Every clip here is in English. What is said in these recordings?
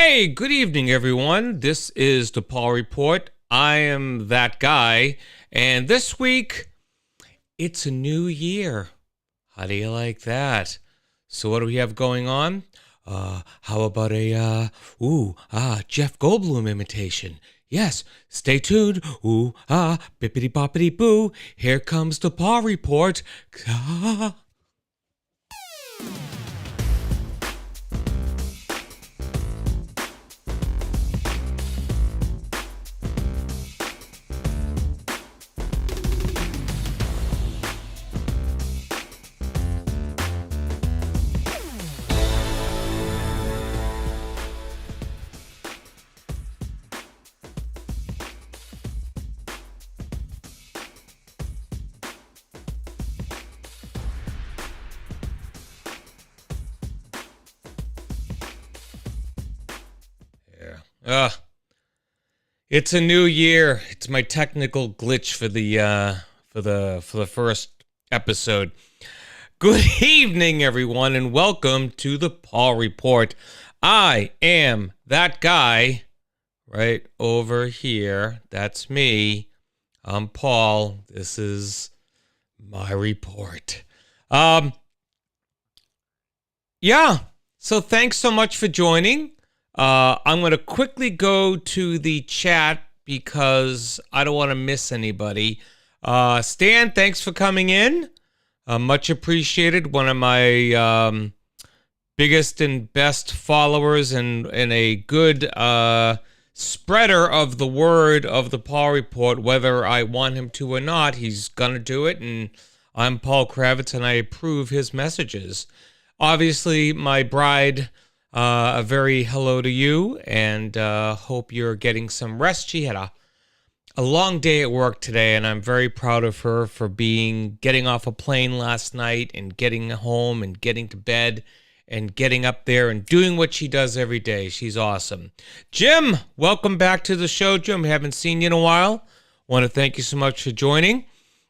Hey, good evening, everyone. This is the Paul Report. I am that guy, and this week it's a new year. How do you like that? So, what do we have going on? How about a Jeff Goldblum imitation? Yes, stay tuned. Bippity boppity boo. Here comes the Paul Report. Yeah. It's a new year. It's my technical glitch for the first episode. Good evening, everyone, and welcome to the Paul Report. I am that guy right over here. That's me. I'm Paul. This is my report. Yeah. So thanks so much for joining. I'm going to quickly go to the chat because I don't want to miss anybody. Stan, thanks for coming in. Much appreciated. One of my biggest and best followers and a good spreader of the word of the Paul Report. Whether I want him to or not, he's going to do it. And I'm Paul Kravitz, and I approve his messages. Obviously, my bride... a very hello to you, and hope you're getting some rest. She had a long day at work today, and I'm very proud of her for getting off a plane last night and getting home and getting to bed and getting up there and doing what she does every day. She's awesome. Jim, welcome back to the show. Jim, haven't seen you in a while. Want to thank you so much for joining.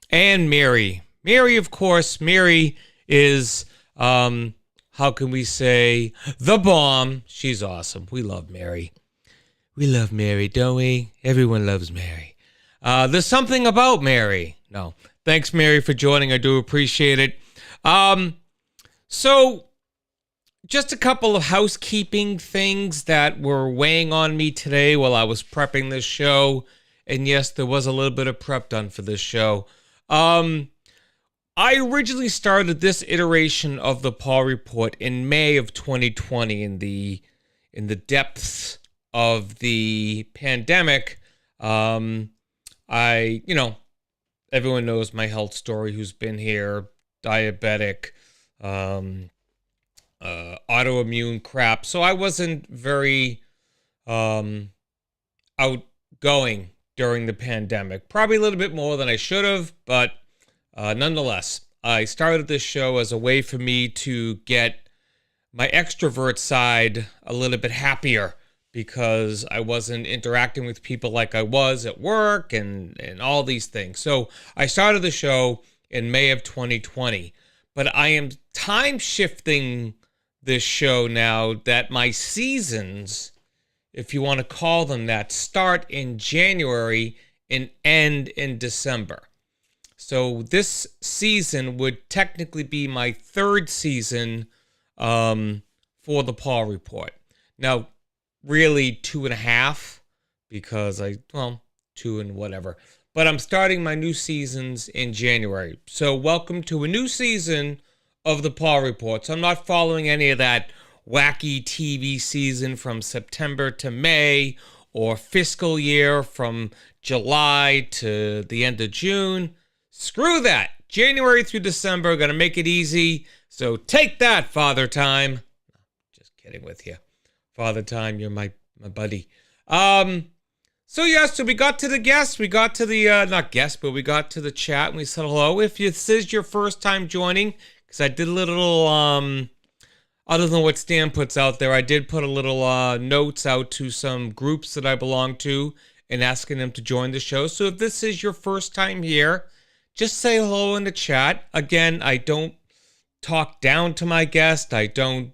And Mary. Mary, of course, Mary is... how can we say, the bomb. She's awesome. We love Mary. We love Mary, don't we? Everyone loves Mary. There's something about Mary. No. Thanks, Mary, for joining. I do appreciate it. So, just a couple of housekeeping things that were weighing on me today while I was prepping this show. And yes, there was a little bit of prep done for this show. I originally started this iteration of the Paul Report in May of 2020 in the depths of the pandemic. Everyone knows my health story who's been here, diabetic, autoimmune crap. So I wasn't very outgoing during the pandemic. Probably a little bit more than I should have, but nonetheless, I started this show as a way for me to get my extrovert side a little bit happier because I wasn't interacting with people like I was at work and all these things. So I started the show in May of 2020, but I am time shifting this show now that my seasons, if you want to call them that, start in January and end in December. So this season would technically be my third season for the Paul Report. Now, really 2.5 because 2 and whatever. But I'm starting my new seasons in January. So welcome to a new season of the Paul Report. So I'm not following any of that wacky TV season from September to May or fiscal year from July to the end of June. Screw that. January through December, gonna make it easy. So take that, Father Time. Just kidding with you. Father Time, you're my buddy. So we got to the guests. We got to the, not guests, but we got to the chat and we said hello. If this is your first time joining, because I did a little, other than what Stan puts out there, I did put a little notes out to some groups that I belong to and asking them to join the show. So if this is your first time here, just say hello in the chat. Again, I don't talk down to my guest. I don't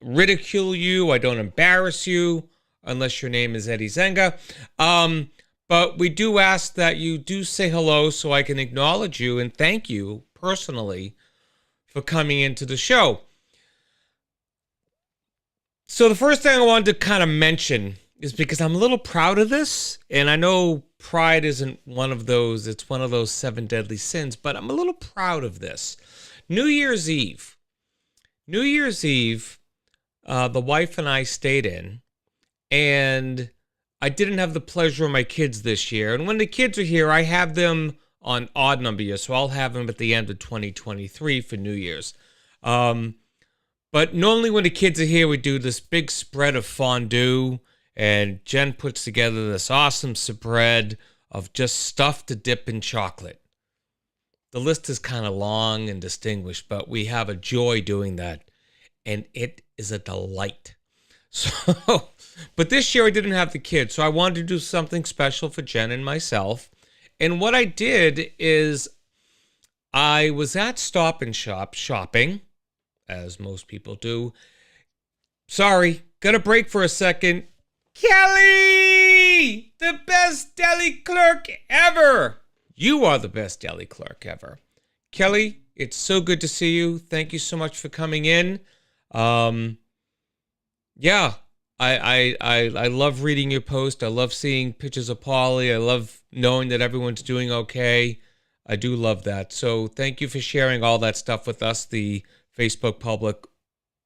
ridicule you. I don't embarrass you. unless your name is Eddie Zenga. But we do ask that you do say hello so I can acknowledge you and thank you personally for coming into the show. So the first thing I wanted to kind of mention is because I'm a little proud of this, and I know pride isn't one of those, it's one of those 7 deadly sins, but I'm a little proud of this. New Year's Eve, the wife and I stayed in, and I didn't have the pleasure of my kids this year. And when the kids are here, I have them on odd number years, so I'll have them at the end of 2023 for New Year's. But normally when the kids are here, we do this big spread of fondue, and Jen puts together this awesome spread of just stuff to dip in chocolate. The list is kind of long and distinguished, but we have a joy doing that, and it is a delight. So, but this year I didn't have the kids, so I wanted to do something special for Jen and myself. And what I did is I was at Stop and Shop shopping, as most people do. Sorry, got a break for a second. Kelly, the best deli clerk ever. You are the best deli clerk ever. Kelly, it's so good to see you. Thank you so much for coming in. Yeah, I love reading your post. I love seeing pictures of Polly. I love knowing that everyone's doing okay. I do love that. So thank you for sharing all that stuff with us, the Facebook public.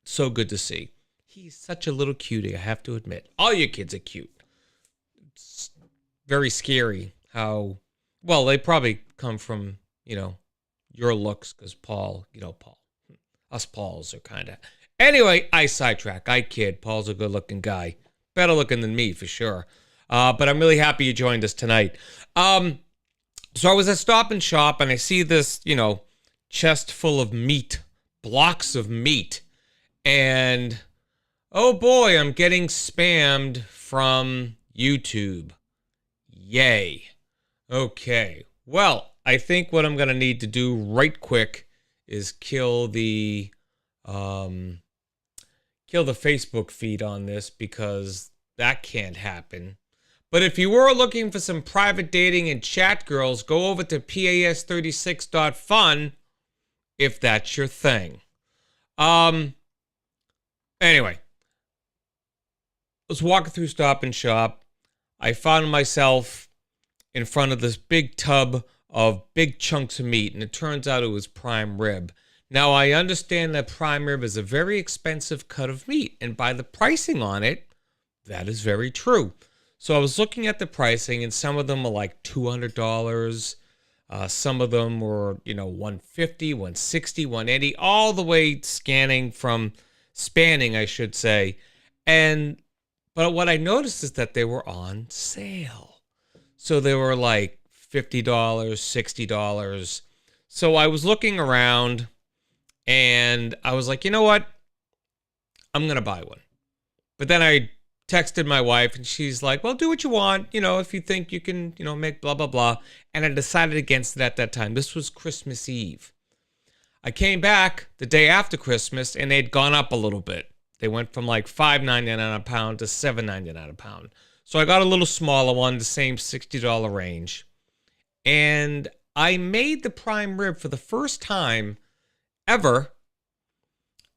So good to see. He's such a little cutie, I have to admit. All your kids are cute. It's very scary how, well, they probably come from, your looks, because Paul, Paul. Us Pauls are kind of. Anyway, I sidetrack. I kid. Paul's a good-looking guy. Better looking than me, for sure. But I'm really happy you joined us tonight. So I was at Stop and Shop, and I see this, chest full of meat, blocks of meat. And, oh boy, I'm getting spammed from YouTube. Yay. Okay. Well, I think what I'm going to need to do right quick is kill the Facebook feed on this, because that can't happen. But if you were looking for some private dating and chat girls, go over to pas36.fun if that's your thing. Anyway, I was walking through Stop and Shop. I found myself in front of this big tub of big chunks of meat, and it turns out it was prime rib. Now, I understand that prime rib is a very expensive cut of meat, and by the pricing on it, that is very true. So I was looking at the pricing, and some of them are like $200. Some of them were, $150, $160, $180, all the way spanning, I should say. But what I noticed is that they were on sale. So they were like $50, $60. So I was looking around, and I was like, you know what? I'm going to buy one. But then I texted my wife, and she's like, well, do what you want, if you think you can, make blah, blah, blah. And I decided against it at that time. This was Christmas Eve. I came back the day after Christmas, and they'd gone up a little bit. They went from like $5.99 a pound to $7.99 a pound. So I got a little smaller one, the same $60 range. And I made the prime rib for the first time ever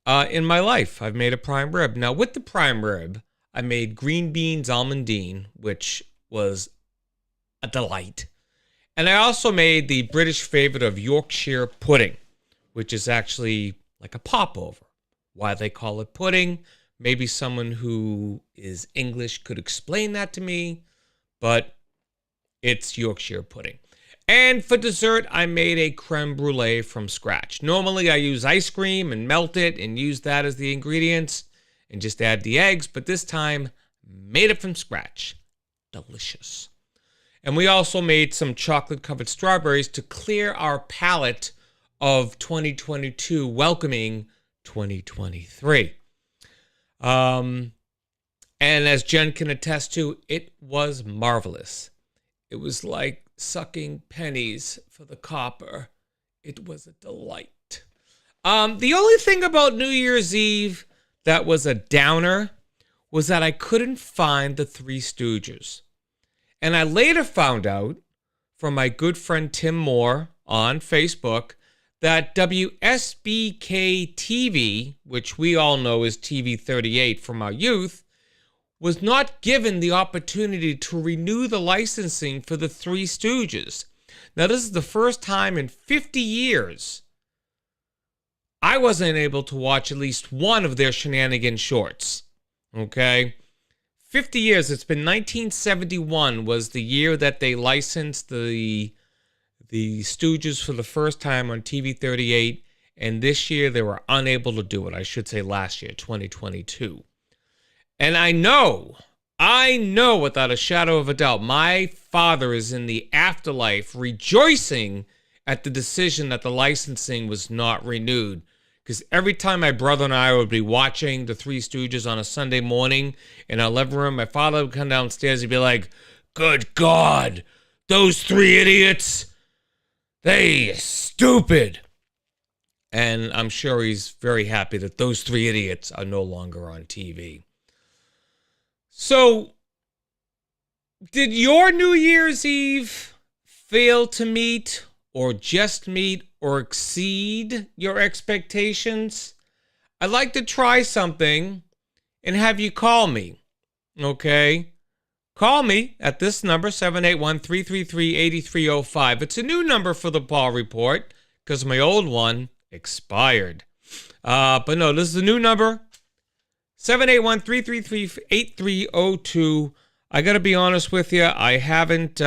in my life. I've made a prime rib. Now, with the prime rib, I made green beans almondine, which was a delight. And I also made the British favorite of Yorkshire pudding, which is actually like a popover. Why they call it pudding, maybe someone who is English could explain that to me, but it's Yorkshire pudding. And for dessert, I made a creme brulee from scratch. Normally, I use ice cream and melt it and use that as the ingredients and just add the eggs, but this time, made it from scratch. Delicious. And we also made some chocolate-covered strawberries to clear our palate of 2022, welcoming 2023. And as Jen can attest to, it was marvelous. It was like sucking pennies for the copper. It was a delight. The only thing about New Year's Eve that was a downer was that I couldn't find the Three Stooges. And I later found out from my good friend Tim Moore on Facebook that WSBK TV, which we all know is TV 38 from our youth, was not given the opportunity to renew the licensing for the Three Stooges. Now, this is the first time in 50 years I wasn't able to watch at least one of their shenanigan shorts. Okay? 50 years. It's been 1971 was the year that they licensed the Stooges for the first time on TV 38, and this year they were unable to do it. I should say last year, 2022. And I know without a shadow of a doubt, my father is in the afterlife rejoicing at the decision that the licensing was not renewed. Because every time my brother and I would be watching the Three Stooges on a Sunday morning in our living room, my father would come downstairs and be like, "Good God, those three idiots, they stupid." And I'm sure he's very happy that those three idiots are no longer on TV. So, did your New Year's Eve fail to meet or just meet or exceed your expectations? I'd like to try something and have you call me, okay? Call me at this number, 781-333-8305. It's a new number for the Paul Report because my old one expired. But no, this is a new number, 781-333-8302. I got to be honest with you, I haven't,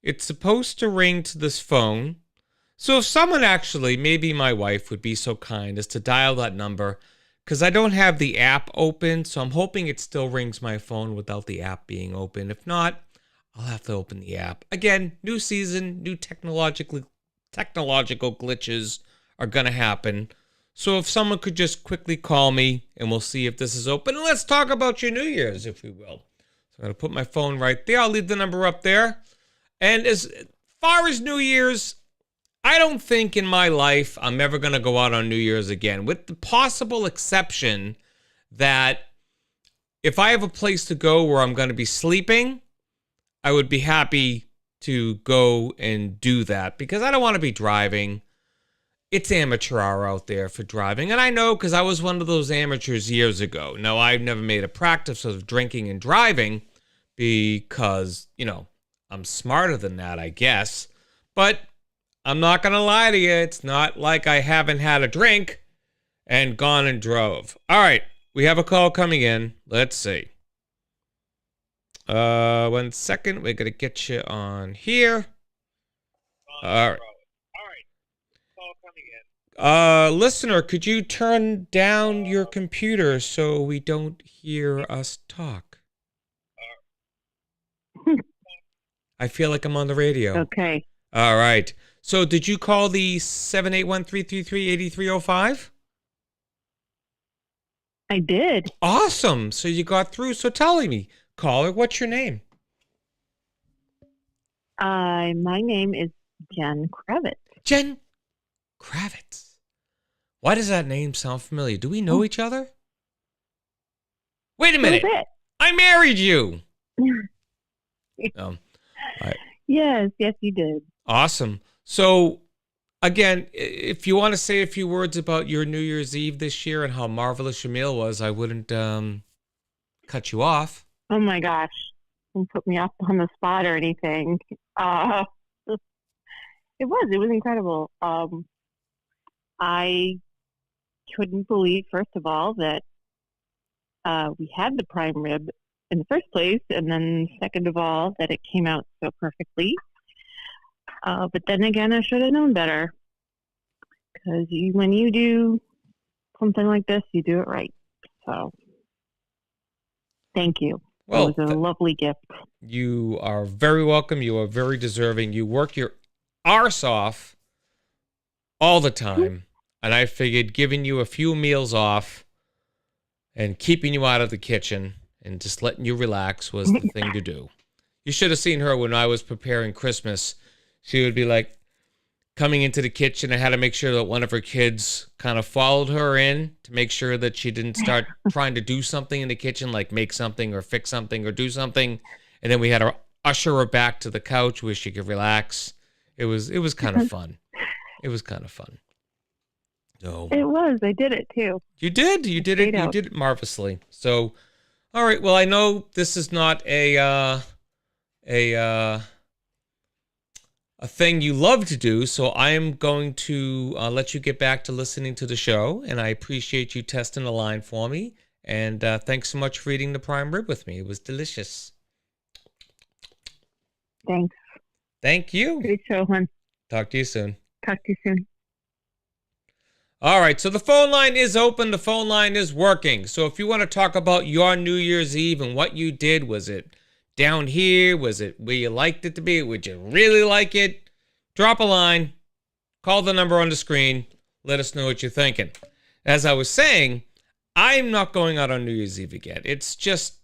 it's supposed to ring to this phone. So if someone actually, maybe my wife would be so kind as to dial that number, because I don't have the app open, so I'm hoping it still rings my phone without the app being open. If not, I'll have to open the app. Again, new season, new technological glitches are going to happen. So if someone could just quickly call me, and we'll see if this is open. And let's talk about your New Year's, if we will. So I'm going to put my phone right there. I'll leave the number up there. And as far as New Year's, I don't think in my life I'm ever going to go out on New Year's again, with the possible exception that if I have a place to go where I'm going to be sleeping, I would be happy to go and do that because I don't want to be driving. It's amateur hour out there for driving. And I know because I was one of those amateurs years ago. Now, I've never made a practice of drinking and driving because, I'm smarter than that, I guess. But I'm not going to lie to you. It's not like I haven't had a drink and gone and drove. All right. We have a call coming in. Let's see. 1 second. We're going to get you on here. All right. Listener, could you turn down your computer so we don't hear us talk? I feel like I'm on the radio. Okay. All right. So did you call the 781-333-8305? I did. Awesome. So you got through. So tell me, caller, what's your name? My name is Jen Kravitz. Jen Kravitz. Why does that name sound familiar? Do we know each other? Wait a minute. I married you. Yes, you did. Awesome. So, again, if you want to say a few words about your New Year's Eve this year and how marvelous your meal was, I wouldn't cut you off. Oh my gosh. Don't put me up on the spot or anything. It was incredible. I couldn't believe, first of all, that we had the prime rib in the first place, and then second of all, that it came out so perfectly. But then again, I should have known better, because when you do something like this, you do it right. So, thank you. Well, it was a lovely gift. You are very welcome. You are very deserving. You work your arse off all the time. And I figured giving you a few meals off and keeping you out of the kitchen and just letting you relax was the thing to do. You should have seen her when I was preparing Christmas. She would be like, coming into the kitchen. I had to make sure that one of her kids kind of followed her in to make sure that she didn't start trying to do something in the kitchen, like make something or fix something or do something. And then we had to usher her back to the couch where she could relax. It was kind of fun. It was kind of fun. So It was. I did it too. you did it marvelously. So, all right. Well, I know this is not a thing you love to do, so I am going to let you get back to listening to the show, and I appreciate you testing the line for me. And thanks so much for eating the prime rib with me. It was delicious. Thanks. Thank you. Great show, hon. Talk to you soon. Talk to you soon. All right, so the phone line is open. The phone line is working. So if you want to talk about your New Year's Eve and what you did, was it down here? Was it where you liked it to be? Would you really like it? Drop a line. Call the number on the screen. Let us know what you're thinking. As I was saying, I'm not going out on New Year's Eve again. It's just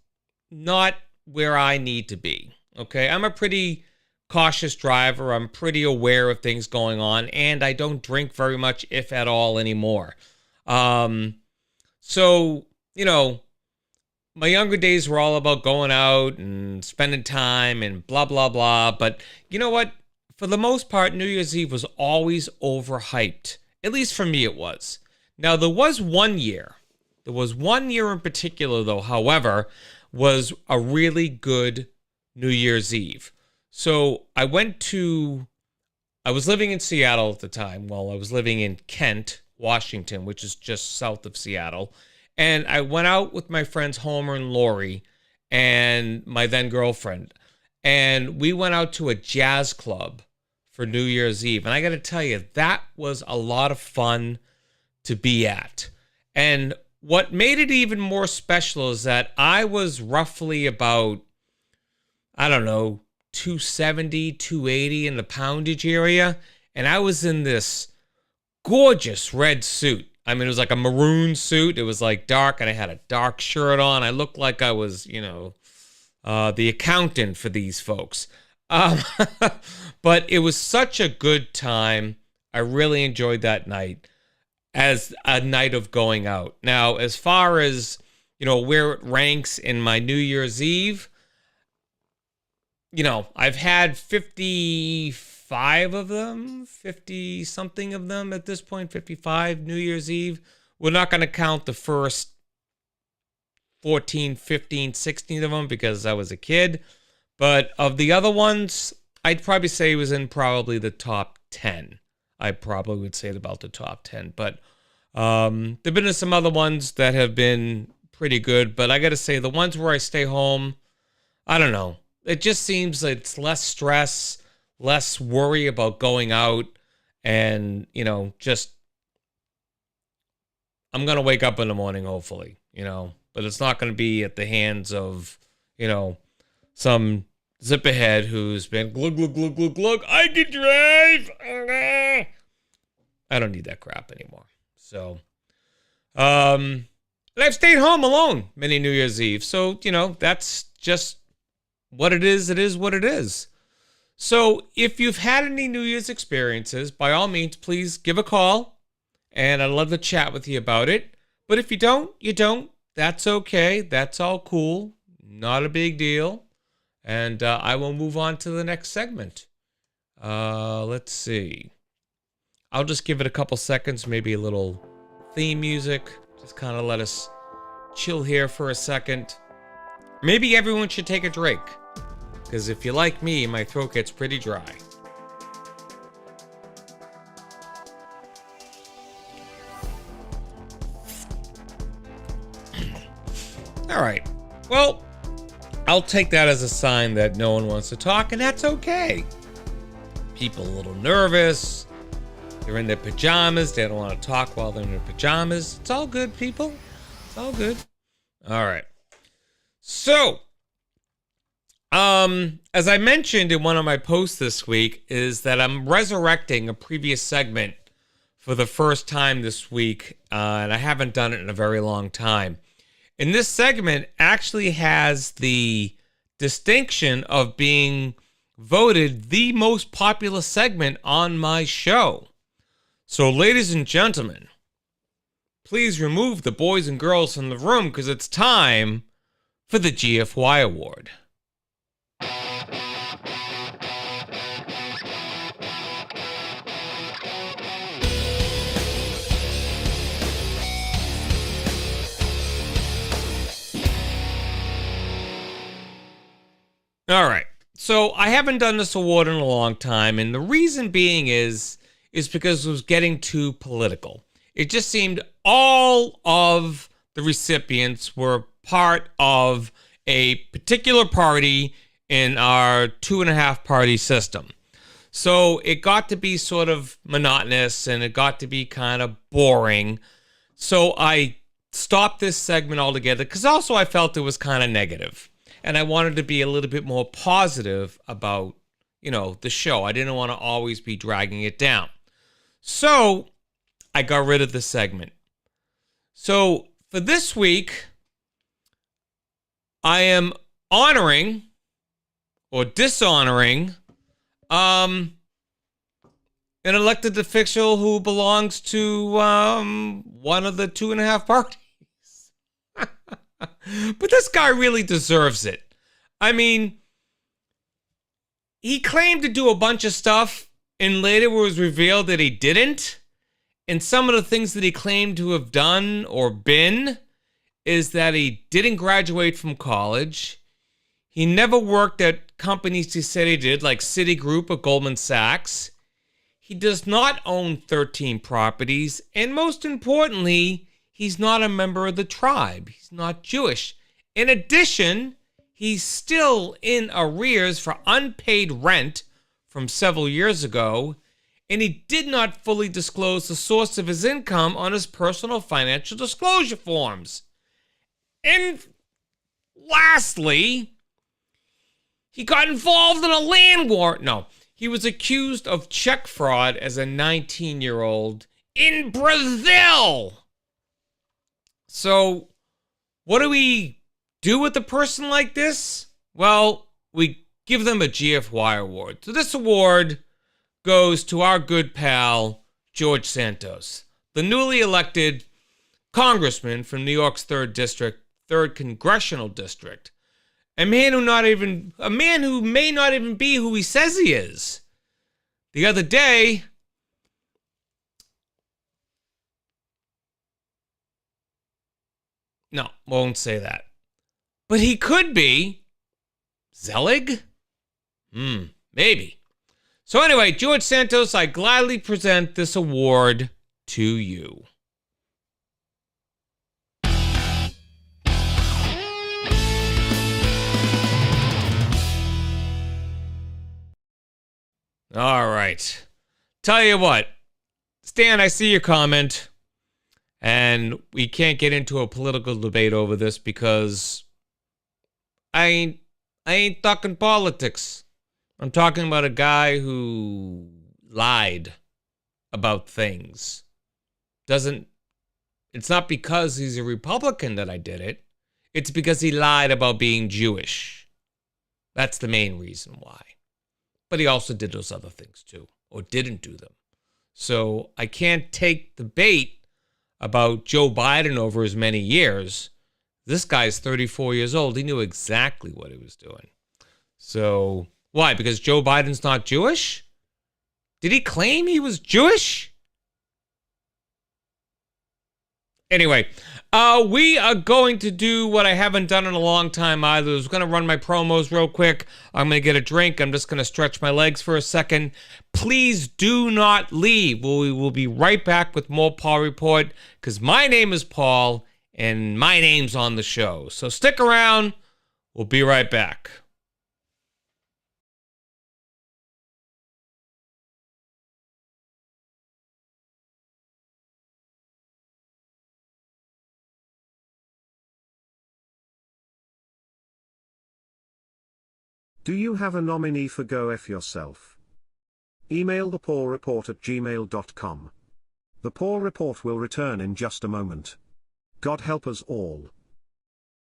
not where I need to be. Okay, I'm a pretty cautious driver. I'm pretty aware of things going on, and I don't drink very much, if at all, anymore. So, you know, my younger days were all about going out and spending time and blah, blah, blah. But you know what? For the most part, New Year's Eve was always overhyped. At least for me, it was. Now, there was one year in particular, though, however, was a really good New Year's Eve. So I was living in Seattle at the time. Well, I was living in Kent, Washington, which is just south of Seattle. And I went out with my friends Homer and Lori and my then girlfriend. And we went out to a jazz club for New Year's Eve. And I got to tell you, that was a lot of fun to be at. And what made it even more special is that I was roughly about, I don't know, 270, 280 in the poundage area. And I was in this gorgeous red suit. I mean, it was like a maroon suit. It was like dark, and I had a dark shirt on. I looked like I was, you know, the accountant for these folks. But it was such a good time. I really enjoyed that night as a night of going out. Now, as far as, you know, where it ranks in my New Year's Eve, you know, I've had 55 of them, 50 something of them at this point, 55 New Year's Eve. We're not going to count the first 14, 15, 16 of them because I was a kid. But of the other ones, I'd probably say it was in probably the top 10. I probably would say about the top 10. But there've been some other ones that have been pretty good. But I got to say, the ones where I stay home, I don't know. It just seems like it's less stress, less worry about going out, and, you know, just, I'm going to wake up in the morning, hopefully, you know, but it's not going to be at the hands of, you know, some zip ahead who's been glug, glug, glug, glug, glug, I can drive. I don't need that crap anymore. So, and I've stayed home alone many New Year's Eve. So, you know, that's just what it is what it is. So if you've had any New Year's experiences, by all means, please give a call, and I'd love to chat with you about it. But if you don't, you don't. That's okay. That's all cool. Not a big deal. And I will move on to the next segment. Let's see. I'll just give it a couple seconds, maybe a little theme music. Just kind of let us chill here for a second. Maybe everyone should take a drink, because if you're like me, my throat gets pretty dry. All right. Well, I'll take that as a sign that no one wants to talk, and that's okay. People a little nervous. They're in their pajamas. They don't want to talk while they're in their pajamas. It's all good, people. It's all good. All right. So, as I mentioned in one of my posts this week, is that I'm resurrecting a previous segment for the first time this week, and I haven't done it in a very long time. And this segment actually has the distinction of being voted the most popular segment on my show. So, ladies and gentlemen, please remove the boys and girls from the room because it's time for the GFY Award. All right. So I haven't done this award in a long time, and the reason being is because it was getting too political. It just seemed all of the recipients were part of a particular party in our 2.5 party system. So it got to be sort of monotonous and it got to be kind of boring. So I stopped this segment altogether because also I felt it was kind of negative. And I wanted to be a little bit more positive about, the show. I didn't want to always be dragging it down. So I got rid of the segment. So for this week, I am honoring or dishonoring an elected official who belongs to one of the 2.5 parties. But this guy really deserves it. I mean, he claimed to do a bunch of stuff, and later it was revealed that he didn't. And some of the things that he claimed to have done or been is that he didn't graduate from college. He never worked at companies he said he did, like Citigroup or Goldman Sachs. He does not own 13 properties. And most importantly, he's not a member of the tribe. He's not Jewish. In addition, he's still in arrears for unpaid rent from several years ago, and he did not fully disclose the source of his income on his personal financial disclosure forms. And lastly, he got involved in a land war. No, he was accused of check fraud as a 19-year-old in Brazil. So, what do we do with a person like this? Well, we give them a GFY award. So this award goes to our good pal, George Santos, the newly elected congressman from New York's 3rd Congressional District. A man who may not even be who he says he is. The other day, no, won't say that. But he could be Zelig? Maybe. So anyway, George Santos, I gladly present this award to you. All right. Tell you what, Stan, I see your comment. And we can't get into a political debate over this because I ain't talking politics. I'm talking about a guy who lied about things. It's not because he's a Republican that I did it. It's because he lied about being Jewish. That's the main reason why. But he also did those other things too, or didn't do them. So I can't take the bait about Joe Biden over his many years. This guy's 34 years old. He knew exactly what he was doing. So, why? Because Joe Biden's not Jewish? Did he claim he was Jewish? Anyway, we are going to do what I haven't done in a long time either. I was going to run my promos real quick. I'm going to get a drink. I'm just going to stretch my legs for a second. Please do not leave. We will be right back with more Paul Report because my name is Paul and my name's on the show. So stick around. We'll be right back. Do you have a nominee for Go F Yourself? Email thepaulreport@gmail.com. The Paul Report will return in just a moment. God help us all.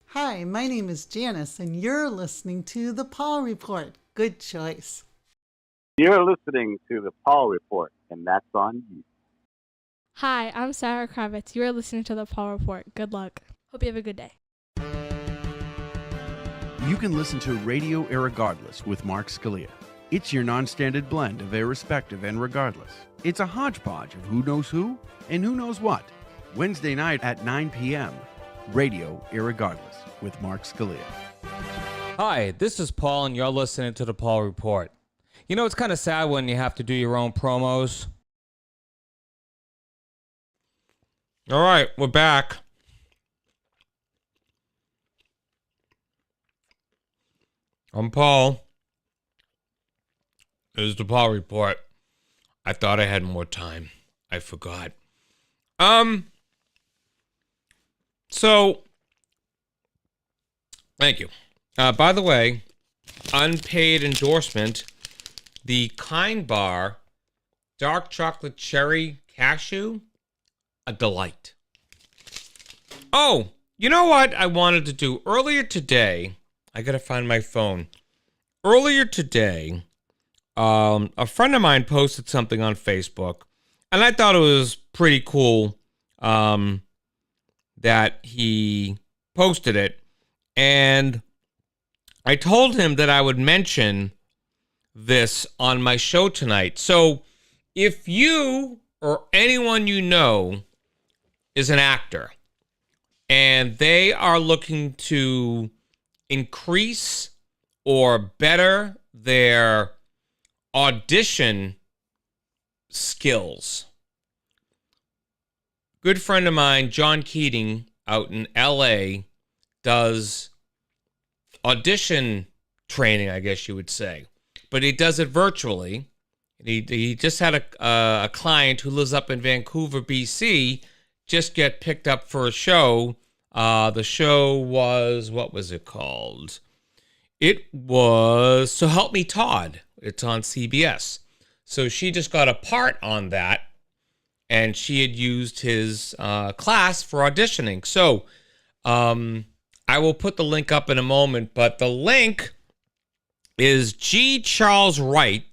Hi, my name is Janice, and you're listening to The Paul Report. Good choice. You're listening to the Paul Report, and that's on you. Hi, I'm Sarah Kravitz. You are listening to the Paul Report. Good luck. Hope you have a good day. You can listen to Radio Irregardless with Mark Scalia. It's your non-standard blend of irrespective and regardless. It's a hodgepodge of who knows who and who knows what. Wednesday night at 9 p.m. Radio Irregardless with Mark Scalia. Hi, this is Paul, and you're listening to the Paul Report. You know, it's kind of sad when you have to do your own promos. All right, we're back. I'm Paul. This is the Paul Report. I thought I had more time. I forgot. So, thank you. By the way, unpaid endorsement, the Kind Bar Dark Chocolate Cherry Cashew, a delight. Oh, you know what I wanted to do earlier today? I gotta find my phone. Earlier today, a friend of mine posted something on Facebook, and I thought it was pretty cool that he posted it. And I told him that I would mention this on my show tonight. So if you or anyone you know is an actor and they are looking to increase or better their audition skills, good friend of mine, John Keating, out in LA, does audition training, I guess you would say. But he does it virtually. He just had a client who lives up in Vancouver, BC, just get picked up for a show. The show was, what was it called? It was So Help Me Todd. It's on CBS. So she just got a part on that, and she had used his class for auditioning. So I will put the link up in a moment, but the link is G. Charles Wright,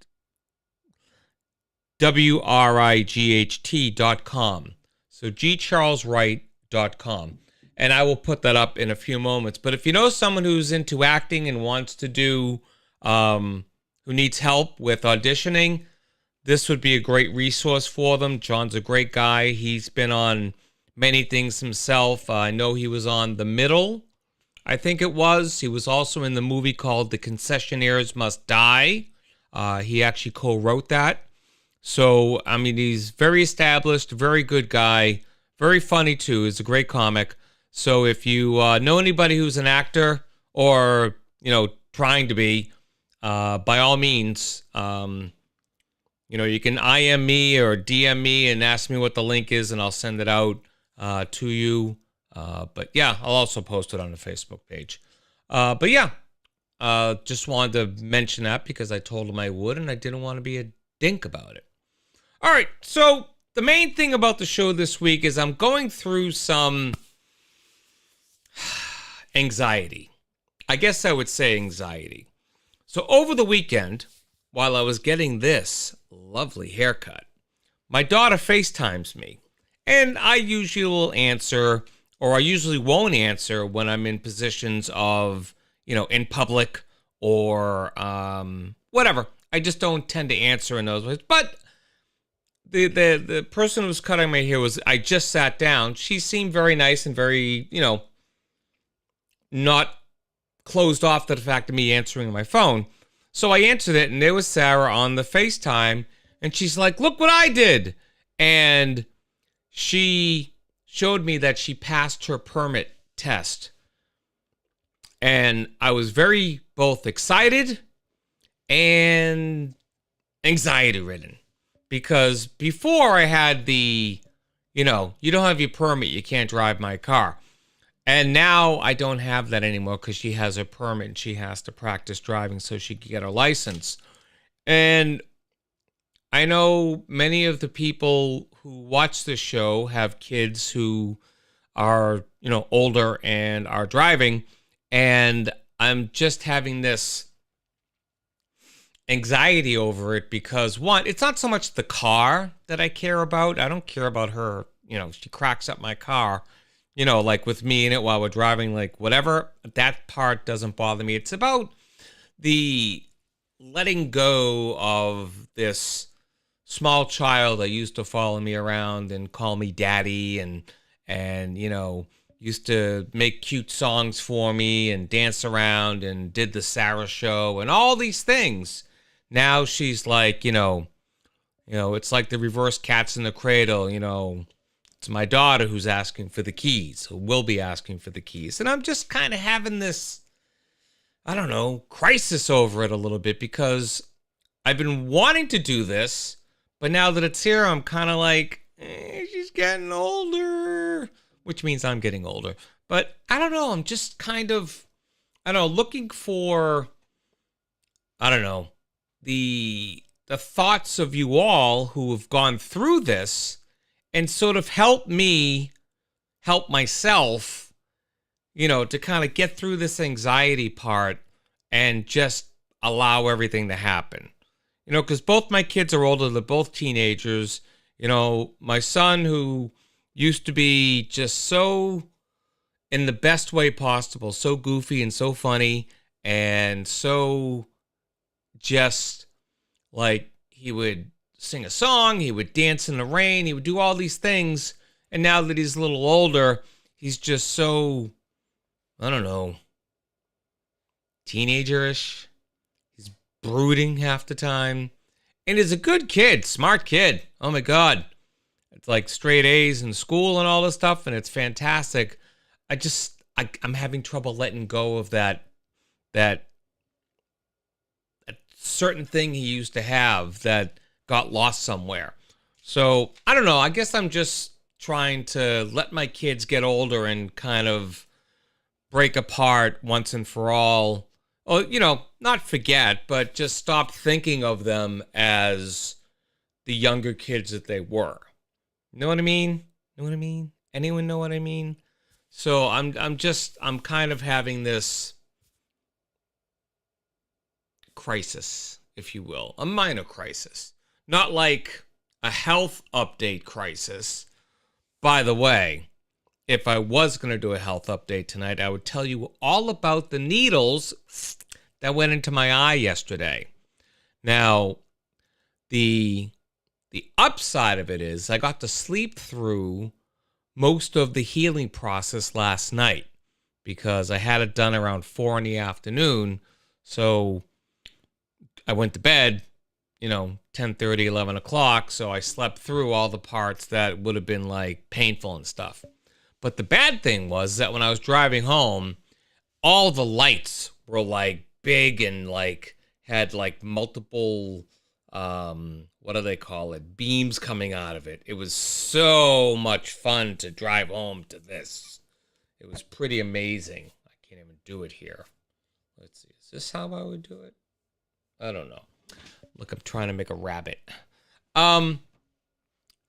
WRIGHT.com. So gcharleswright.com. And I will put that up in a few moments. But if you know someone who's into acting and wants to do, who needs help with auditioning, this would be a great resource for them. John's a great guy. He's been on many things himself. I know he was on The Middle, I think it was. He was also in the movie called The Concessionaires Must Die. He actually co-wrote that. So, I mean, he's very established, very good guy, very funny too. He's a great comic. So if you know anybody who's an actor or, you know, trying to be, by all means, you know, you can IM me or DM me and ask me what the link is, and I'll send it out to you. But yeah, I'll also post it on the Facebook page. But yeah, just wanted to mention that because I told him I would, and I didn't want to be a dink about it. All right, so the main thing about the show this week is I'm going through some anxiety. I guess I would say anxiety. So over the weekend, while I was getting this lovely haircut, my daughter FaceTimes me, and I usually will answer, or I usually won't answer when I'm in positions of, you know, in public or whatever. I just don't tend to answer in those ways. But the person who was cutting my hair I just sat down. She seemed very nice and very, you know, not closed off to the fact of me answering my phone. So I answered it, and there was Sarah on the FaceTime, and she's like, "Look what I did." And she showed me that she passed her permit test. And I was very both excited and anxiety-ridden. Because before I had the, you know, you don't have your permit, you can't drive my car. And now I don't have that anymore because she has her permit and she has to practice driving so she can get her license. And I know many of the people who watch this show have kids who are, you know, older and are driving. And I'm just having this anxiety over it because, one, it's not so much the car that I care about. I don't care about her. She cracks up my car, like with me in it while we're driving, like whatever. That part doesn't bother me. It's about the letting go of this small child that used to follow me around and call me daddy and used to make cute songs for me and dance around and did the Sarah show and all these things. Now she's like, it's like the reverse Cats in the Cradle, it's my daughter who's asking for the keys, who will be asking for the keys. And I'm just kind of having this, I don't know, crisis over it a little bit because I've been wanting to do this, but now that it's here, I'm kind of like, she's getting older, which means I'm getting older. But I don't know, I'm just kind of, looking for, the thoughts of you all who have gone through this and sort of help me help myself, to kind of get through this anxiety part and just allow everything to happen. Because both my kids are older, they're both teenagers. My son, who used to be just so, in the best way possible, so goofy and so funny and so just like he would sing a song, he would dance in the rain, he would do all these things. And now that he's a little older, he's just so, teenager-ish. He's brooding half the time. And he's a good kid, smart kid. Oh my God. It's like straight A's in school and all this stuff, and it's fantastic. I'm having trouble letting go of that certain thing he used to have that got lost somewhere. So, I don't know. I guess I'm just trying to let my kids get older and kind of break apart once and for all. Oh, not forget, but just stop thinking of them as the younger kids that they were. You know what I mean? Anyone know what I mean? So I'm kind of having this crisis, if you will, a minor crisis. Not like a health update crisis. By the way, if I was going to do a health update tonight, I would tell you all about the needles that went into my eye yesterday. Now, the upside of it is I got to sleep through most of the healing process last night because I had it done around 4 in the afternoon. So I went to bed, 10:30, 11 o'clock. So I slept through all the parts that would have been like painful and stuff. But the bad thing was that when I was driving home, all the lights were like big and like had like multiple, what do they call it? Beams coming out of it. It was so much fun to drive home to this. It was pretty amazing. I can't even do it here. Let's see. Is this how I would do it? I don't know. Look, I'm trying to make a rabbit.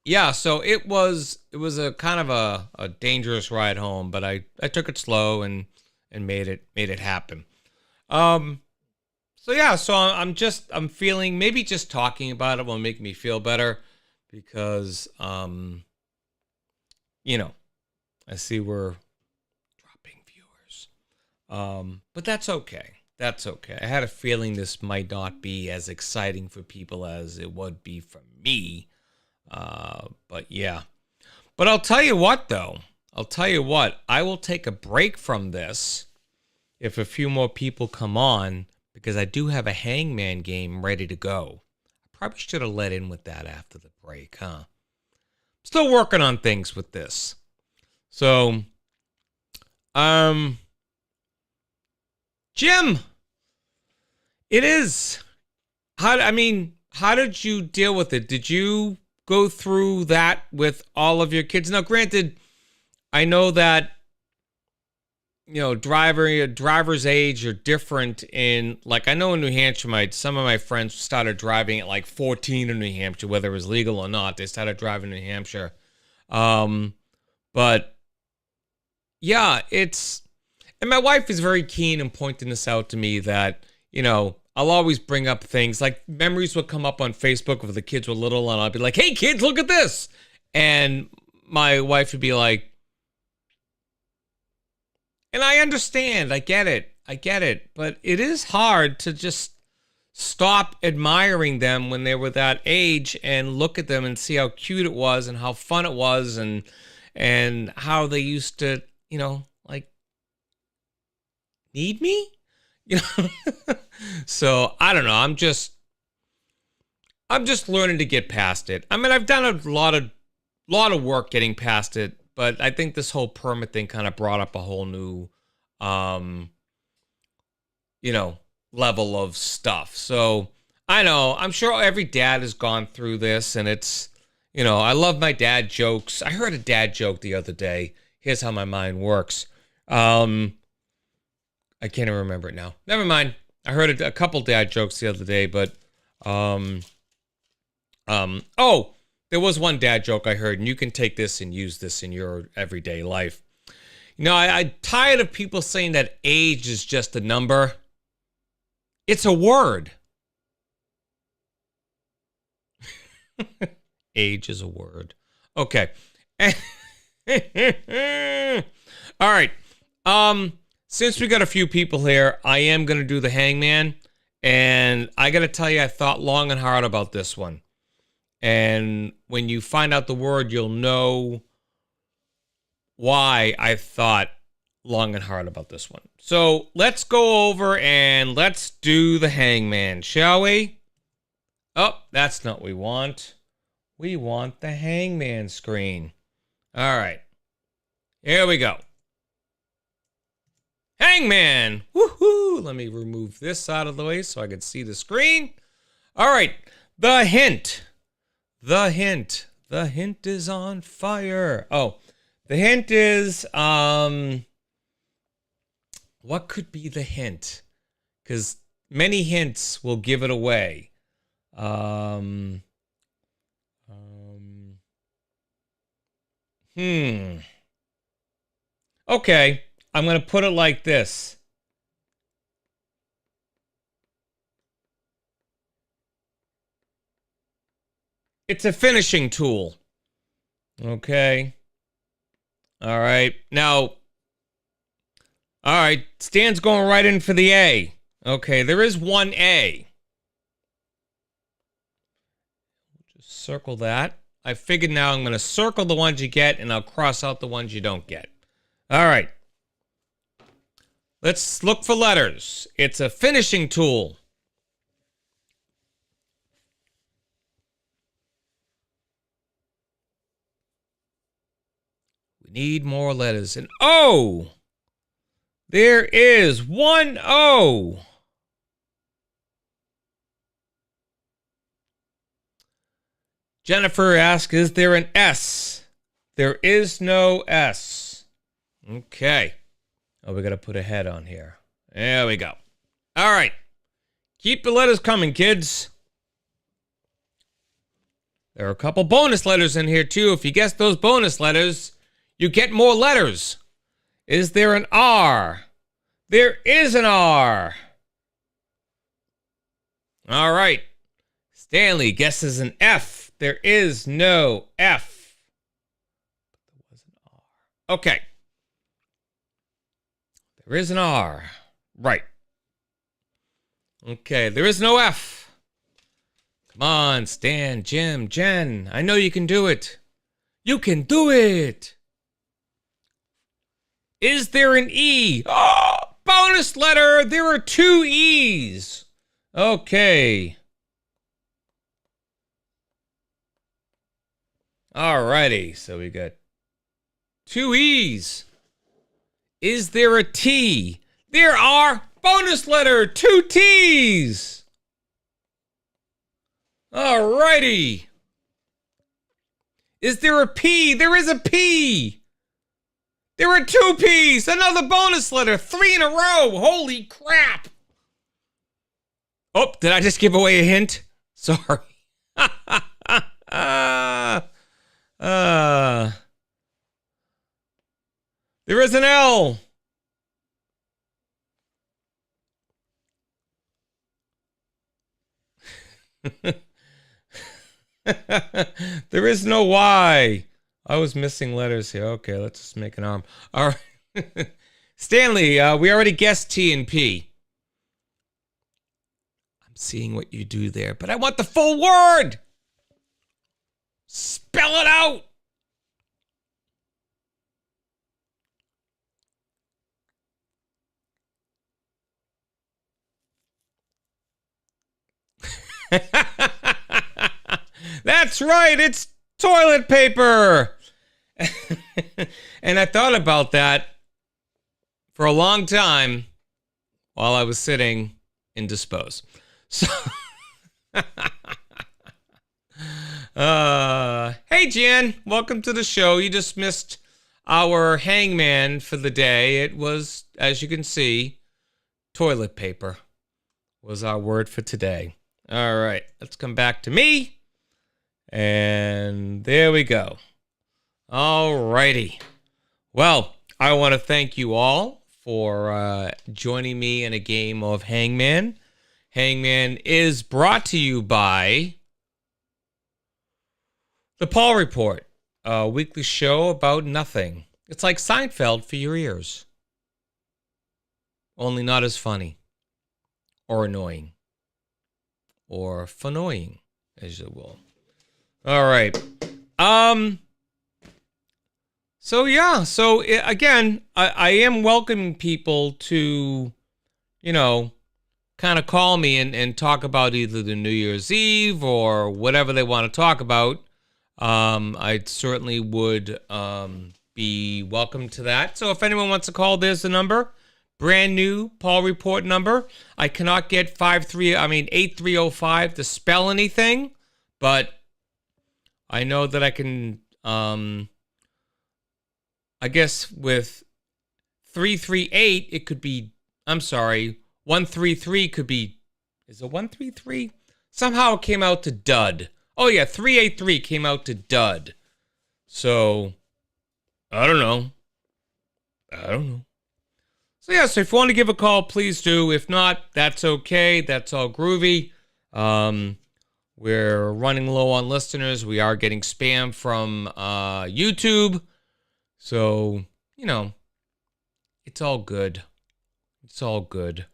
Yeah, so it was a kind of a dangerous ride home, but I took it slow and made it happen. So yeah, so I'm feeling, maybe just talking about it will make me feel better because I see we're dropping viewers. But that's okay. That's okay. I had a feeling this might not be as exciting for people as it would be for me. But yeah. But I'll tell you what, though. I will take a break from this if a few more people come on, because I do have a Hangman game ready to go. I probably should have let in with that after the break, huh? Still working on things with this. So, Jim, it is. How did you deal with it? Did you go through that with all of your kids? Now, granted, I know that, driver's age are different in, like, I know in New Hampshire, some of my friends started driving at like 14 in New Hampshire, whether it was legal or not. They started driving in New Hampshire. But yeah, and my wife is very keen in pointing this out to me that, I'll always bring up things like memories would come up on Facebook when the kids were little, and I'd be like, hey, kids, look at this. And my wife would be like, and I understand, I get it, but it is hard to just stop admiring them when they were that age and look at them and see how cute it was and how fun it was and how they used to, like, need me, So I don't know. I'm just learning to get past it. I mean, I've done a lot of work getting past it, but I think this whole permit thing kind of brought up a whole new, level of stuff. So I know, I'm sure every dad has gone through this, and it's, I love my dad jokes. I heard a dad joke the other day. Here's how my mind works. I can't even remember it now. Never mind. I heard a couple dad jokes the other day, but there was one dad joke I heard, and you can take this and use this in your everyday life. I'm tired of people saying that age is just a number. It's a word. Age is a word. Okay. All right. Since we got a few people here, I am going to do the hangman. And I got to tell you, I thought long and hard about this one. And when you find out the word, you'll know why I thought long and hard about this one. So let's go over and let's do the hangman, shall we? Oh, that's not what we want. We want the hangman screen. All right. Here we go. Hangman. Woohoo! Let me remove this out of the way so I can see the screen. All right. The hint. The hint. The hint is on fire. Oh, the hint is, what could be the hint? Because many hints will give it away. Okay, I'm going to put it like this. It's a finishing tool. Okay. All right. Now, all right, Stan's going right in for the A. Okay, there is one A. Just circle that. I figured now I'm going to circle the ones you get, and I'll cross out the ones you don't get. All right. Let's look for letters. It's a finishing tool. We need more letters. An O. There is one O. Jennifer asks, is there an S? There is no S. Okay. Oh, we got to put a head on here. There we go. All right. Keep the letters coming, kids. There are a couple bonus letters in here, too. If you guess those bonus letters, you get more letters. Is there an R? There is an R. All right. Stanley guesses an F. There is no F. There was an R. Okay. There is an R. Right. Okay, there is no F. Come on, Stan, Jim, Jen. I know you can do it. You can do it. Is there an E? Oh, bonus letter. There are two E's. Okay. Alrighty, so we got two E's. Is there a T? There are, bonus letter, two T's. Alrighty. Is there a P? There is a P. There are two P's. Another bonus letter. 3 in a row. Holy crap. Oh, did I just give away a hint? Sorry. There is an L. There is no Y. I was missing letters here. Okay, let's just make an arm. All right. Stanley, we already guessed T and P. I'm seeing what you do there, but I want the full word. Spell it out. That's right, it's toilet paper. And I thought about that for a long time while I was sitting indisposed. So, hey Jan, welcome to the show. You just missed our hangman for the day. It was, as you can see, toilet paper was our word for today. All right, let's come back to me. And there we go. All righty. Well, I want to thank you all for joining me in a game of Hangman. Hangman is brought to you by The Paul Report, a weekly show about nothing. It's like Seinfeld for your ears. Only not as funny or annoying or funnoying, as you will. All right. So again, I am welcoming people to, kind of call me and talk about either the New Year's Eve or whatever they want to talk about. I certainly would be welcome to that. So if anyone wants to call, there's the number. Brand new Paul Report number. I cannot get 8305 to spell anything, but I know that I can, I guess with 338, it could be, 133 could be, is it 133? Somehow it came out to dud. Oh yeah, 383 came out to dud. So, I don't know. So yeah, so if you want to give a call, please do. If not, that's okay. That's all groovy. We're running low on listeners. We are getting spam from YouTube. So, it's all good. It's all good.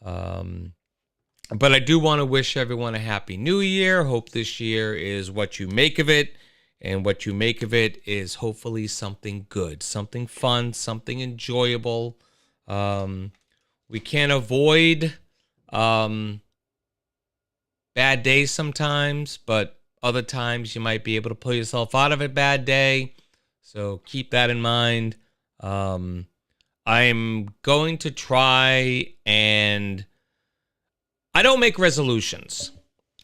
But I do want to wish everyone a happy new year. Hope this year is what you make of it. And what you make of it is hopefully something good, something fun, something enjoyable. We can't avoid bad days sometimes, but other times you might be able to pull yourself out of a bad day. So keep that in mind. I'm going to try, and I don't make resolutions.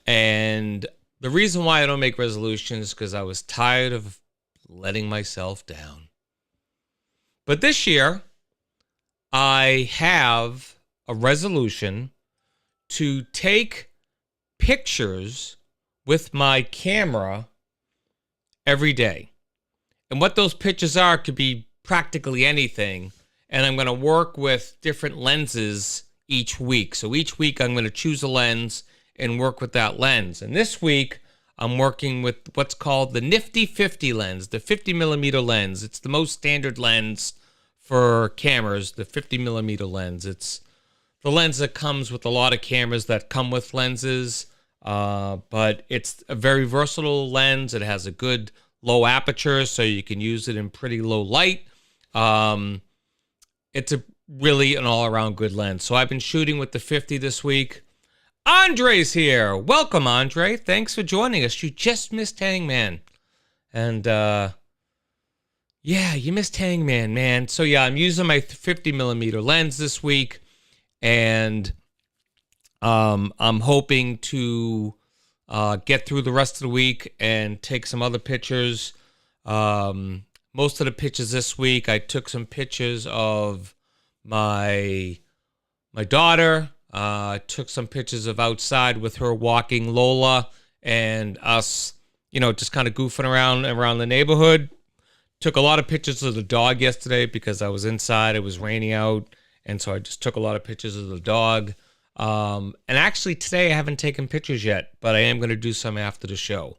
And the reason why I don't make resolutions is because I was tired of letting myself down. But this year, I have a resolution to take pictures with my camera every day. And what those pictures are could be practically anything. And I'm going to work with different lenses each week. So each week I'm going to choose a lens and work with that lens. And this week I'm working with what's called the Nifty 50 lens, the 50 millimeter lens. It's the most standard lens for cameras, the 50 millimeter lens. It's the lens that comes with a lot of cameras that come with lenses, but it's a very versatile lens. It has a good low aperture, so you can use it in pretty low light. It's really an all-around good lens. So I've been shooting with the 50 this week. Andre's here. Welcome, Andre. Thanks for joining us. You just missed Hangman. And, yeah, you missed Hangman, man. So, yeah, I'm using my 50 millimeter lens this week. And I'm hoping to get through the rest of the week and take some other pictures. Most of the pictures this week, I took some pictures of my daughter. Took some pictures of outside with her walking Lola and us, just kind of goofing around the neighborhood. Took a lot of pictures of the dog yesterday because I was inside. It was raining out. And so I just took a lot of pictures of the dog. And actually today I haven't taken pictures yet, but I am going to do some after the show.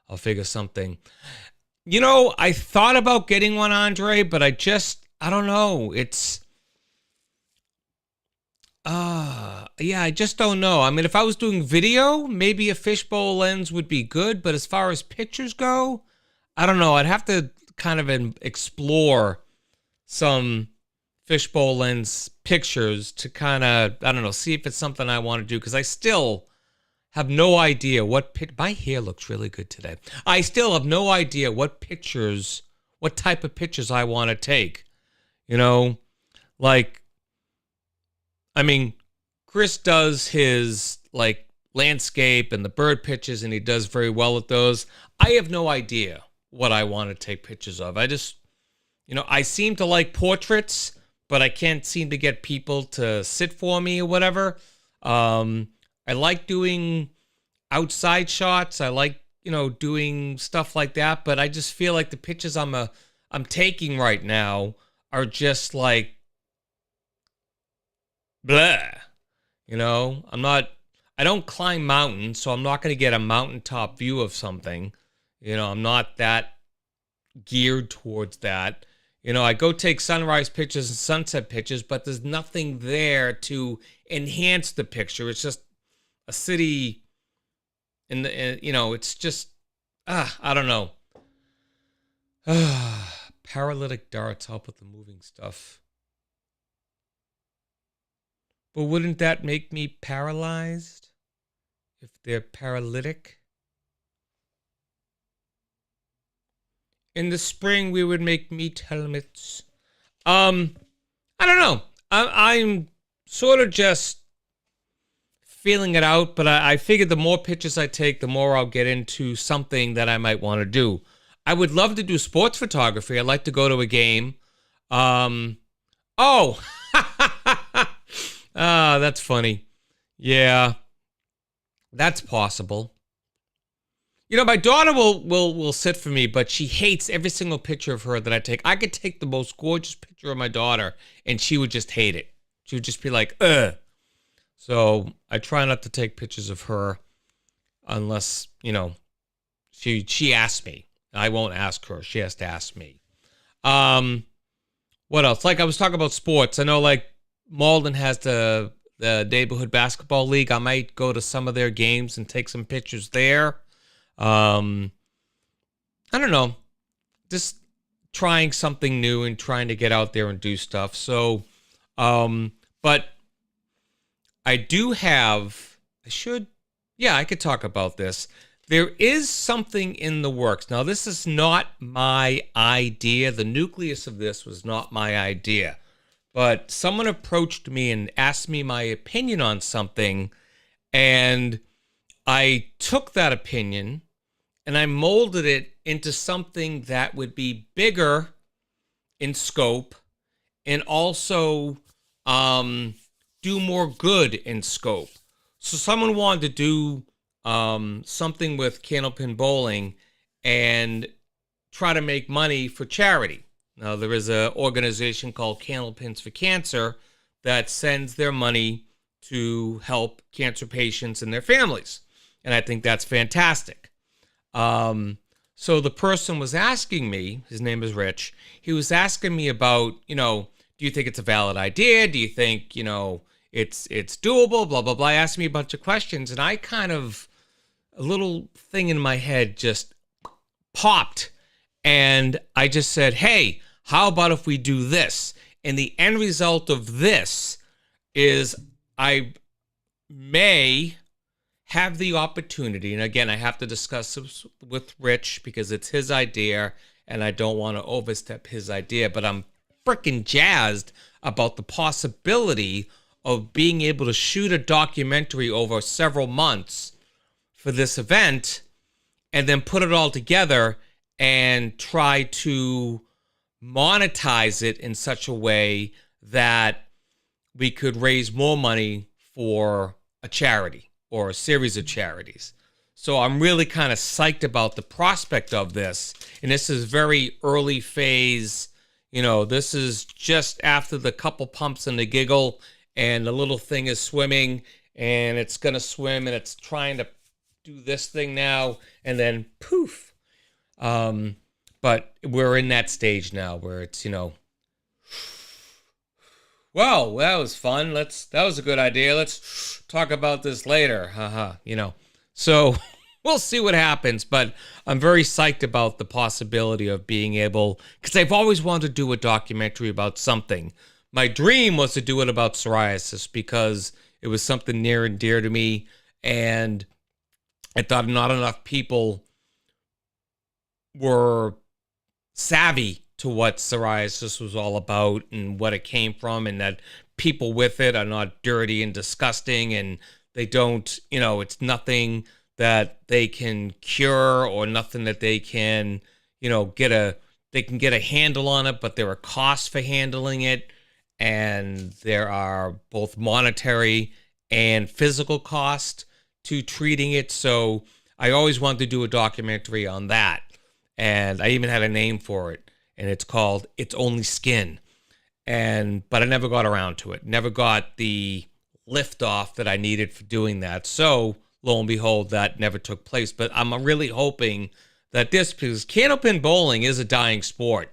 I'll figure something. You know, I thought about getting one, Andre, but I don't know. I just don't know. I mean, if I was doing video, maybe a fishbowl lens would be good, but as far as pictures go, I don't know. I'd have to kind of explore some fishbowl lens pictures to kind of, I don't know, see if it's something I want to do, because I still have no idea my hair looks really good today. I still have no idea what type of pictures I want to take. You know, like, I mean, Chris does his like landscape and the bird pictures, and he does very well at those. I have no idea what I want to take pictures of. I just, I seem to like portraits, but I can't seem to get people to sit for me or whatever. I like doing outside shots. I like, doing stuff like that, but I just feel like the pictures I'm taking right now are just like blah. I don't climb mountains, so I'm not going to get a mountaintop view of something. I'm not that geared towards that. I go take sunrise pictures and sunset pictures, but there's nothing there to enhance the picture. It's just a city, and it's just, I don't know. Paralytic darts help with the moving stuff. But wouldn't that make me paralyzed if they're paralytic? In the spring, we would make meat helmets. I don't know. I'm sort of just feeling it out, but I figured the more pictures I take, the more I'll get into something that I might want to do. I would love to do sports photography. I'd like to go to a game. That's funny. Yeah, that's possible. My daughter will sit for me, but she hates every single picture of her that I take. I could take the most gorgeous picture of my daughter, and she would just hate it. She would just be like, ugh. So I try not to take pictures of her unless, she asks me. I won't ask her. She has to ask me. What else? Like I was talking about sports. I know like Malden has the neighborhood basketball league. I might go to some of their games and take some pictures there. I don't know. Just trying something new and trying to get out there and do stuff. So, but I do have, I could talk about this. There is something in the works. Now, this is not my idea. The nucleus of this was not my idea. But someone approached me and asked me my opinion on something, and I took that opinion and I molded it into something that would be bigger in scope and also do more good in scope. So someone wanted to do something with Candlepin Bowling and try to make money for charity. Now, there is an organization called Candlepins for Cancer that sends their money to help cancer patients and their families. And I think that's fantastic. So the person was asking me, his name is Rich, he was asking me about, do you think it's a valid idea? Do you think, it's doable? Blah, blah, blah. He asked me a bunch of questions, and I kind of, a little thing in my head just popped. And I just said, hey, how about if we do this? And the end result of this is I may have the opportunity, and again, I have to discuss this with Rich because it's his idea, and I don't want to overstep his idea, but I'm freaking jazzed about the possibility of being able to shoot a documentary over several months for this event and then put it all together and try to monetize it in such a way that we could raise more money for a charity or a series of charities. So I'm really kind of psyched about the prospect of this. And this is very early phase. This is just after the couple pumps and the giggle and the little thing is swimming. and it's going to swim, and it's trying to do this thing now, and then poof. But we're in that stage now where it's, well, that was fun. That was a good idea. Let's talk about this later. So we'll see what happens, but I'm very psyched about the possibility of being able, because I've always wanted to do a documentary about something. My dream was to do it about psoriasis because it was something near and dear to me, and I thought not enough people were savvy to what psoriasis was all about and what it came from, and that people with it are not dirty and disgusting, and they don't, it's nothing that they can cure or nothing that they can, they can get a handle on it, but there are costs for handling it, and there are both monetary and physical cost to treating it. So I always wanted to do a documentary on that, and I even had a name for it, and it's called It's Only Skin. But I never got around to it. Never got the lift off that I needed for doing that. So lo and behold, that never took place. But I'm really hoping that because candlepin bowling is a dying sport.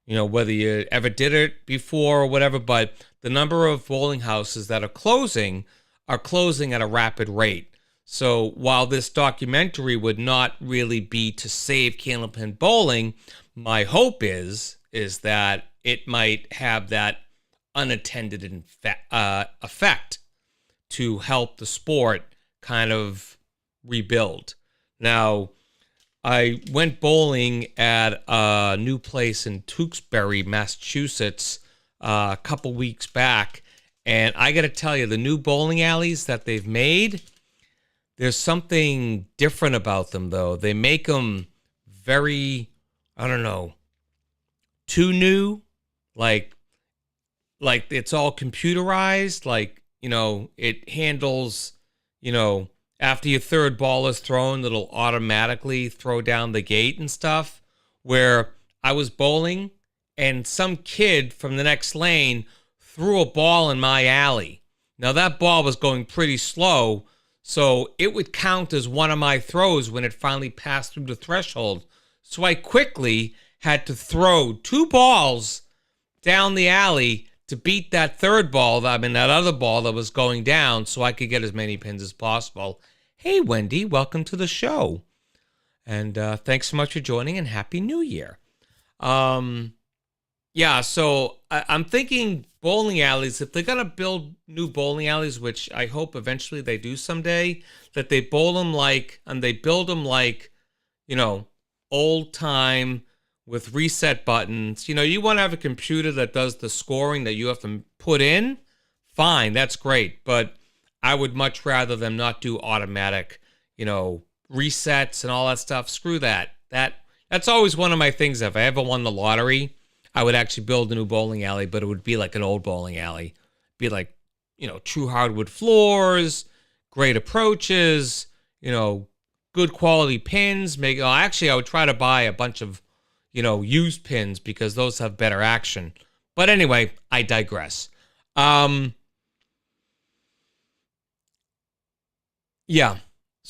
Whether you ever did it before or whatever, but the number of bowling houses that are closing at a rapid rate. So while this documentary would not really be to save candlepin bowling, my hope is that it might have that unintended effect to help the sport kind of rebuild. Now, I went bowling at a new place in Tewksbury, Massachusetts, a couple weeks back, and I got to tell you, the new bowling alleys that they've made, there's something different about them, though. They make them very, too new, like it's all computerized, it handles, after your third ball is thrown, it'll automatically throw down the gate and stuff. Where I was bowling and some kid from the next lane threw a ball in my alley. Now that ball was going pretty slow, so it would count as one of my throws when it finally passed through the threshold. So I quickly had to throw 2 balls down the alley to beat that third ball, that other ball that was going down, so I could get as many pins as possible. Hey, Wendy, welcome to the show. And thanks so much for joining, and Happy New Year. So I'm thinking bowling alleys, if they're going to build new bowling alleys, which I hope eventually they do someday, that they build them like old time, with reset buttons. You want to have a computer that does the scoring that you have to put in. Fine, that's great. But I would much rather them not do automatic, resets and all that stuff. Screw that. That's always one of my things. If I ever won the lottery, I would actually build a new bowling alley, but it would be like an old bowling alley. Be like, true hardwood floors, great approaches, good quality pins. Actually, I would try to buy a bunch of used pins because those have better action. But anyway, I digress. So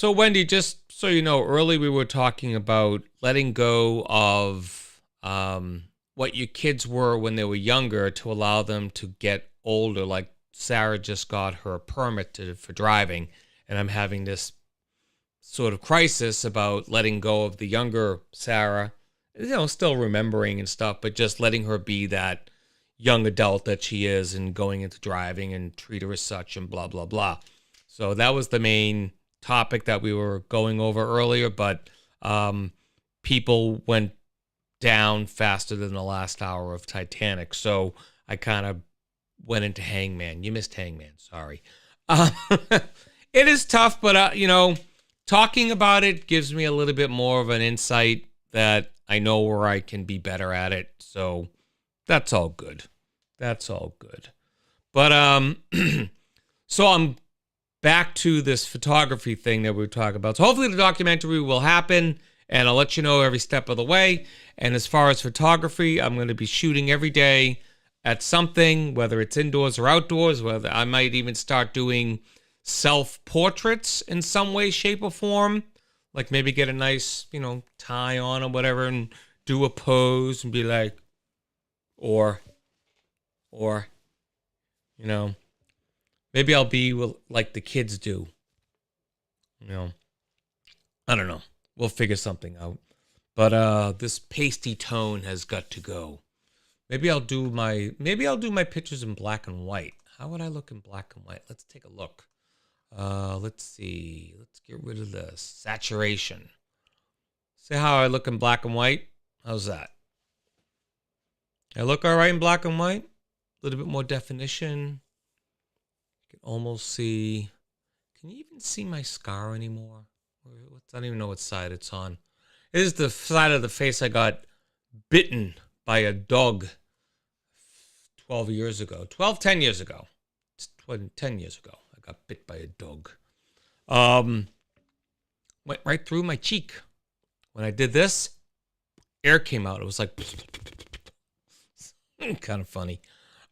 Wendy, just so you know, early we were talking about letting go of what your kids were when they were younger to allow them to get older. Like Sarah just got her permit for driving, and I'm having this sort of crisis about letting go of the younger Sarah, still remembering and stuff, but just letting her be that young adult that she is and going into driving and treat her as such and blah, blah, blah. So that was the main topic that we were going over earlier, but people went down faster than the last hour of Titanic. So I kind of went into Hangman. You missed Hangman. Sorry. It is tough, but, talking about it gives me a little bit more of an insight that I know where I can be better at it. So that's all good. But, so I'm back to this photography thing that we were talking about. So hopefully the documentary will happen, and I'll let you know every step of the way. And as far as photography, I'm going to be shooting every day at something, whether it's indoors or outdoors, whether I might even start doing self-portraits in some way, shape, or form. Like maybe get a nice, tie on or whatever and do a pose and be like, or, maybe I'll be like the kids do. I don't know. We'll figure something out. But this pasty tone has got to go. Maybe I'll do my pictures in black and white. How would I look in black and white? Let's take a look. Let's see. Let's get rid of the saturation. See how I look in black and white? How's that? I look all right in black and white? A little bit more definition. You can almost see. Can you even see my scar anymore? I don't even know what side it's on. It is the side of the face I got bitten by a dog 10 years ago. It's 10 years ago. I got bit by a dog. Went right through my cheek. When I did this, air came out. It was like kind of funny.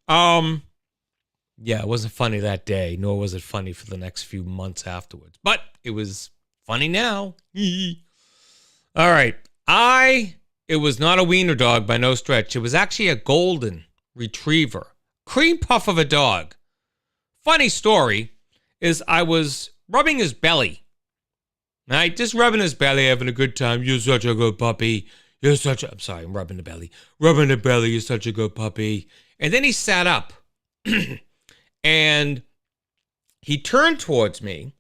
Yeah, it wasn't funny that day, nor was it funny for the next few months afterwards. But it was funny now. All right. It was not a wiener dog by no stretch. It was actually a golden retriever. Cream puff of a dog. Funny story is I was rubbing his belly. Right? Just rubbing his belly, having a good time. You're such a good puppy. I'm sorry, I'm rubbing the belly. Rubbing the belly, you're such a good puppy. And then he sat up. And he turned towards me.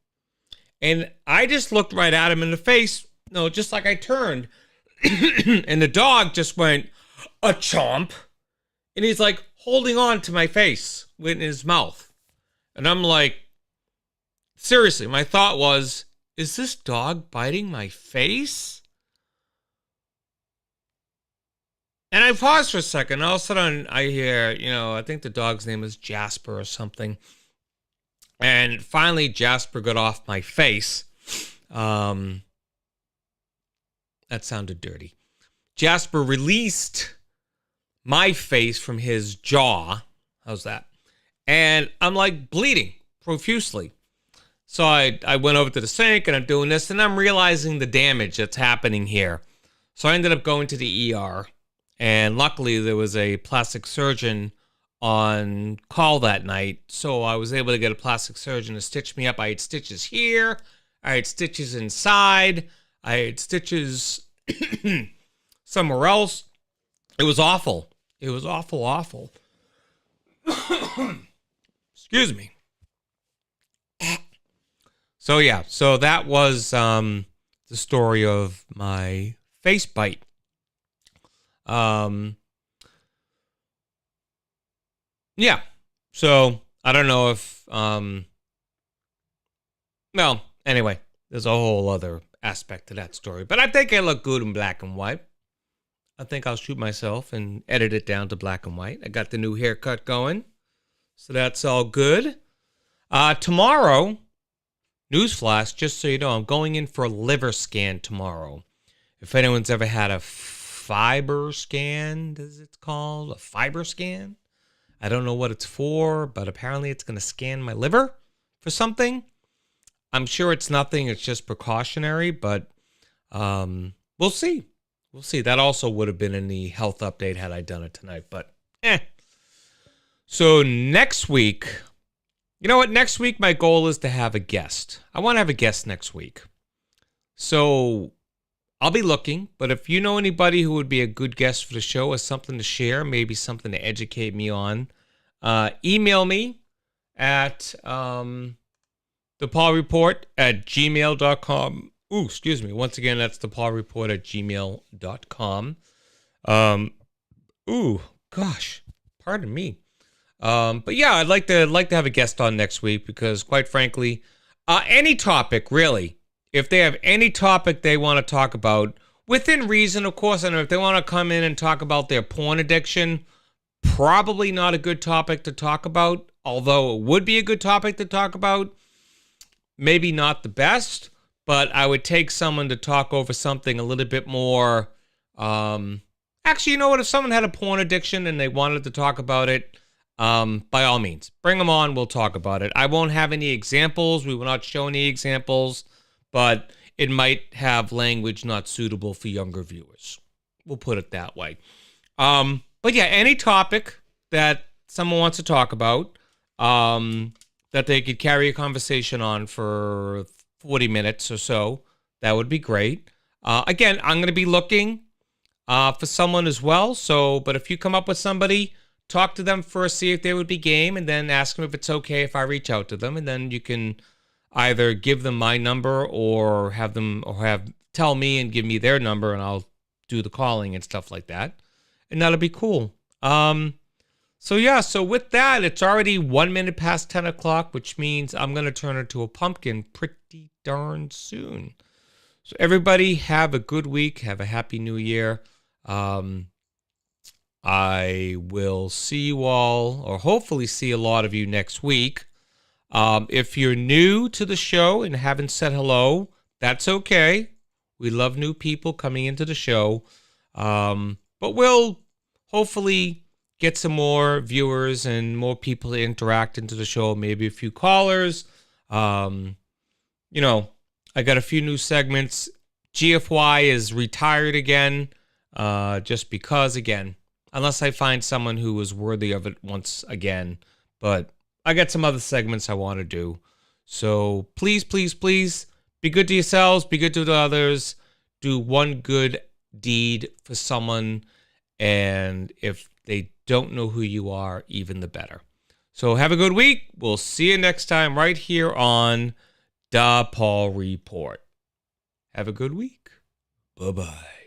And I just looked right at him in the face. No, just like I turned. And the dog just went, a chomp. And he's like holding on to my face in his mouth. And I'm like, seriously, my thought was, is this dog biting my face? And I paused for a second. All of a sudden, I hear, I think the dog's name is Jasper or something. And finally, Jasper got off my face. That sounded dirty. Jasper released my face from his jaw. How's that? And I'm like bleeding profusely. So I went over to the sink and I'm doing this and I'm realizing the damage that's happening here. So I ended up going to the ER. And luckily there was a plastic surgeon on call that night. So I was able to get a plastic surgeon to stitch me up. I had stitches here. I had stitches inside. I had stitches somewhere else. It was awful. It was awful. Excuse me. So yeah, so that was the story of my face bite. Yeah. So I don't know if well, anyway, there's a whole other aspect to that story. But I think I look good in black and white. I think I'll shoot myself and edit it down to black and white. I got the new haircut going. So that's all good. Tomorrow, newsflash, just so you know, I'm going in for a liver scan tomorrow. If anyone's ever had a fiber scan, as it's called, a fiber scan. I don't know what it's for, but apparently it's going to scan my liver for something. I'm sure it's nothing. It's just precautionary, but we'll see. We'll see. That also would have been in the health update had I done it tonight, but So next week, you know what? Next week, my goal is to have a guest. I want to have a guest next week. So I'll be looking, but if you know anybody who would be a good guest for the show or something to share, maybe something to educate me on, email me at thepaulreport@gmail.com. Ooh, excuse me. Once again, that's thepaulreport@gmail.com. Ooh, gosh, pardon me. But yeah, I'd like to have a guest on next week because, quite frankly, any topic really. If they have any topic they want to talk about, within reason, of course, and if they want to come in and talk about their porn addiction, probably not a good topic to talk about, although it would be a good topic to talk about. Maybe not the best, but I would take someone to talk over something a little bit more. Actually, you know what? If someone had a porn addiction and they wanted to talk about it, by all means, bring them on. We'll talk about it. I won't have any examples. We will not show any examples, but it might have language not suitable for younger viewers. We'll put it that way. But yeah, any topic that someone wants to talk about, that they could carry a conversation on for 40 minutes or so, that would be great. Again, I'm going to be looking for someone as well. So, but if you come up with somebody, talk to them first, see if they would be game, and then ask them if it's okay if I reach out to them, and then you can either give them my number or have tell me and give me their number, and I'll do the calling and stuff like that, and that'll be cool. So with that, it's already 1 minute past 10 o'clock, which means I'm going to turn into a pumpkin pretty darn soon. So everybody have a good week. Have a happy new year. I will see you all, or hopefully see a lot of you next week. If you're new to the show and haven't said hello, that's okay. We love new people coming into the show. But we'll hopefully get some more viewers and more people to interact into the show, maybe a few callers. I got a few new segments. GFY is retired again, just because, again, unless I find someone who is worthy of it once again. But I got some other segments I want to do. So please, please, please be good to yourselves, be good to others, do one good deed for someone, and if they don't know who you are, even the better. So have a good week. We'll see you next time right here on The Paul Report. Have a good week. Bye-bye.